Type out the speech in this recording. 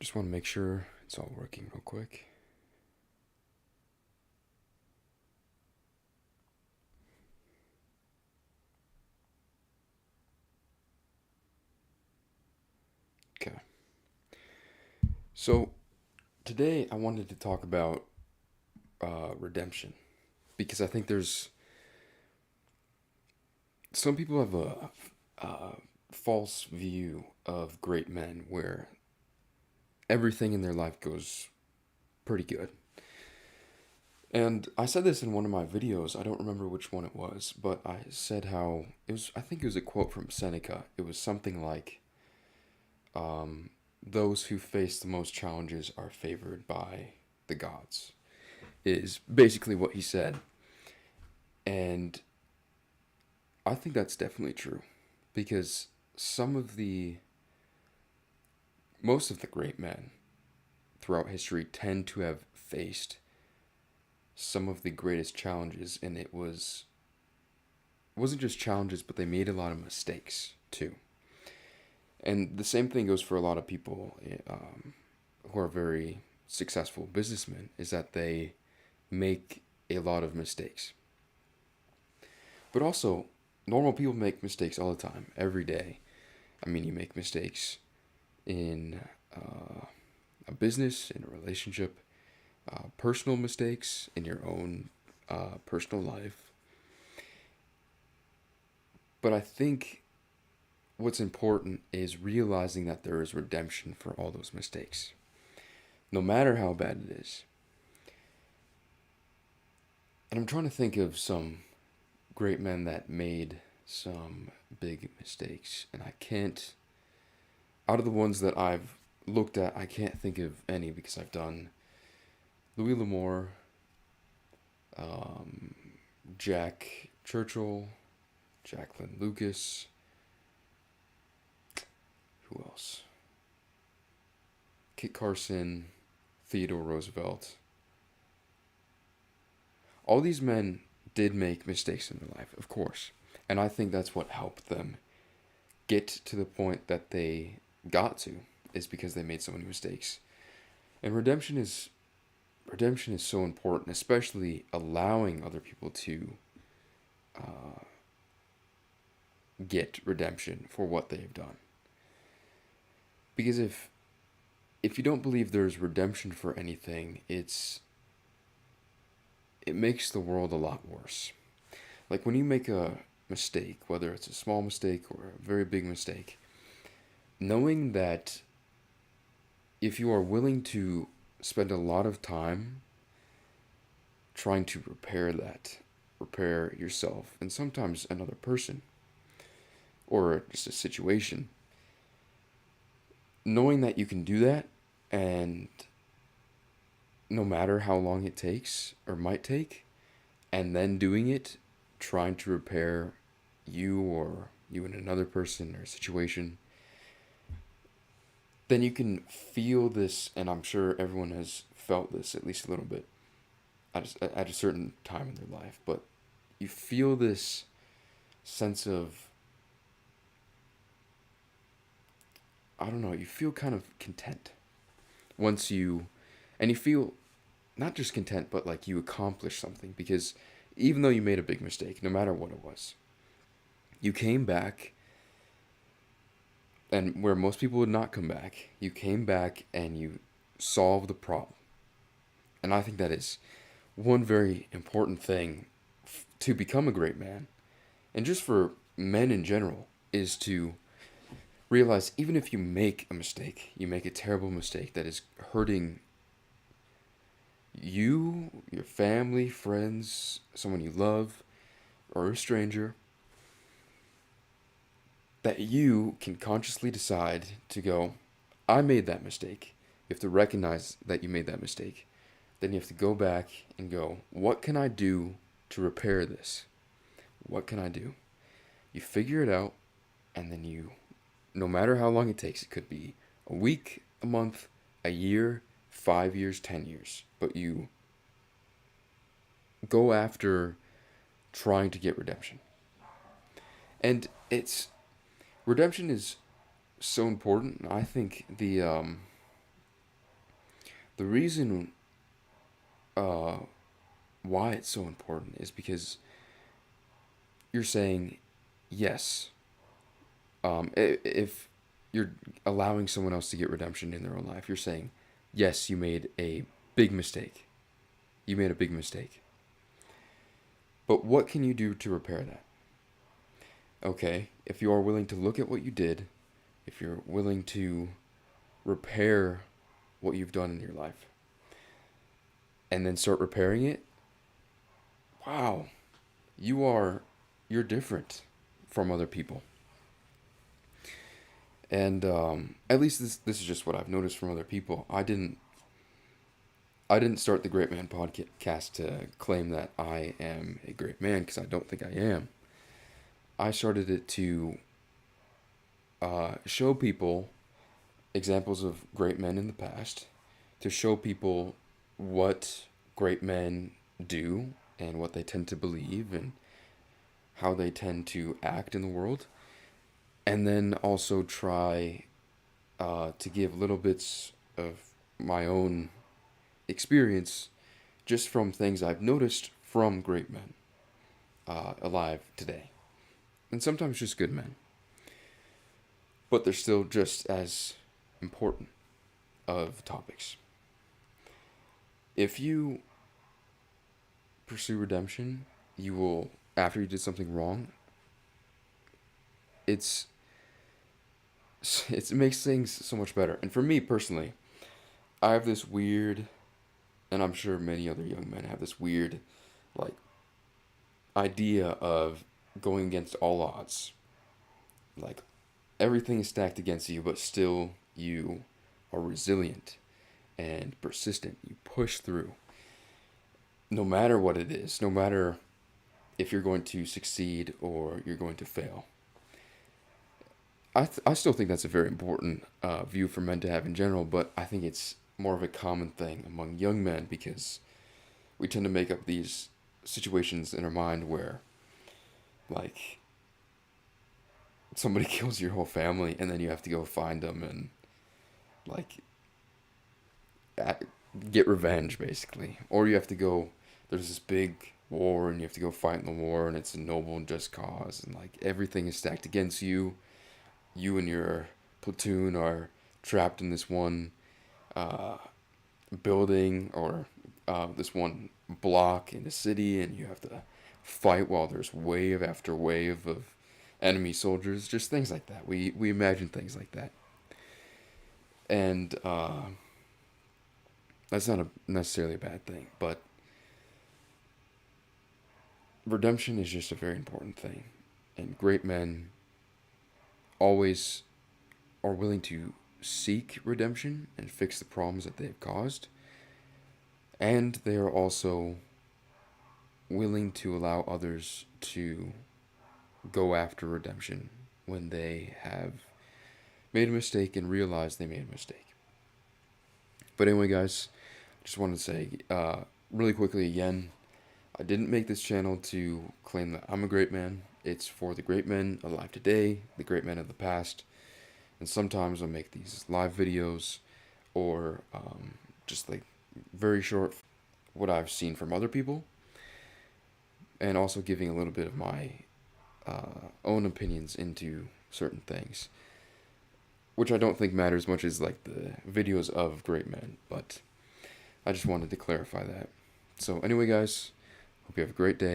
Just want to make sure it's all working real quick. Okay. So today I wanted to talk about redemption because I think there's some people have a false view of great men where everything in their life goes pretty good. And I said this in one of my videos. I don't remember which one it was, but I said how it was. I think it was a quote from Seneca. It was something like, um, "Those who face the most challenges are favored by the gods." Is basically what he said, and I think that's definitely true, because some of the most of the great men throughout history tend to have faced some of the greatest challenges, and it wasn't just challenges, but they made a lot of mistakes too. And the same thing goes for a lot of people who are very successful businessmen, is that they make a lot of mistakes. But also, normal people make mistakes all the time, every day. I mean, you make mistakes in a business, in a relationship, personal mistakes in your own personal life. But I think what's important is realizing that there is redemption for all those mistakes, no matter how bad it is. And I'm trying to think of some great men that made some big mistakes, and I can't, out of the ones that I've looked at, I can't think of any because I've done Louis L'Amour, um, Jack Churchill, Jacqueline Lucas. Who else? Kit Carson, Theodore Roosevelt. All these men did make mistakes in their life, of course. And I think that's what helped them get to the point that they got to, is because they made so many mistakes. And redemption is so important, especially allowing other people to uh, get redemption for what they've done. Because if you don't believe there's redemption for anything, it makes the world a lot worse. Like when you make a mistake, whether it's a small mistake or a very big mistake, knowing that if you are willing to spend a lot of time trying to repair that, repair yourself, and sometimes another person, or just a situation, knowing that you can do that, and no matter how long it takes or might take, and then doing it, trying to repair you or you and another person or situation, then you can feel this, and I'm sure everyone has felt this at least a little bit at a certain time in their life, but you feel this sense of, I don't know, you feel kind of content once and you feel not just content, but like you accomplished something, because even though you made a big mistake, no matter what it was, you came back, and where most people would not come back, you came back and you solved the problem. And I think that is one very important thing to become a great man, and just for men in general, is to realize even if you make a mistake, you make a terrible mistake that is hurting you, your family, friends, someone you love, or a stranger, that you can consciously decide to go, I made that mistake. You have to recognize that you made that mistake. Then you have to go back and go, what can I do to repair this? What can I do? You figure it out, and then no matter how long it takes, it could be a week, a month, a year, 5 years, 10 years, but you go after trying to get redemption. And redemption is so important. I think The reason uh, why it's so important is because you're saying yes. If you're allowing someone else to get redemption in their own life, you're saying yes, you made a big mistake. You made a big mistake. But what can you do to repair that? Okay, if you are willing to look at what you did, if you're willing to repair what you've done in your life, and then start repairing it, wow, you're different from other people. And at least this is just what I've noticed from other people. I didn't start the Great Man podcast to claim that I am a great man, because I don't think I am. I started it to show people examples of great men in the past, to show people what great men do and what they tend to believe and how they tend to act in the world, and then also try to give little bits of my own experience just from things I've noticed from great men alive today. And sometimes just good men. But they're still just as important of topics. If you pursue redemption, you will, after you did something wrong, it's it makes things so much better. And for me personally, I have this weird, and I'm sure many other young men have this weird, like, idea of going against all odds. Like, everything is stacked against you, but still you are resilient and persistent. You push through. No matter what it is, no matter if you're going to succeed or you're going to fail. I still think that's a very important view for men to have in general, but I think it's more of a common thing among young men, because we tend to make up these situations in our mind where, like, somebody kills your whole family and then you have to go find them and, like, get revenge, basically. Or you have to go, there's this big war and you have to go fight in the war, and it's a noble and just cause, and, like, everything is stacked against you. You and your platoon are trapped in this one uh, building, or this one block in a city, and you have to fight while there's wave after wave of enemy soldiers. Just things like that. We imagine things like that. And that's not necessarily a bad thing, but redemption is just a very important thing. And great men always are willing to seek redemption and fix the problems that they've caused. And they are also willing to allow others to go after redemption when they have made a mistake and realize they made a mistake. But anyway, guys, just wanted to say really quickly again, I didn't make this channel to claim that I'm a great man. It's for the great men alive today, the great men of the past. And sometimes I'll make these live videos, or just, like, very short, what I've seen from other people, and also giving a little bit of my own opinions into certain things, which I don't think matter as much as, like, the videos of great men, but I just wanted to clarify that. So anyway, guys, hope you have a great day.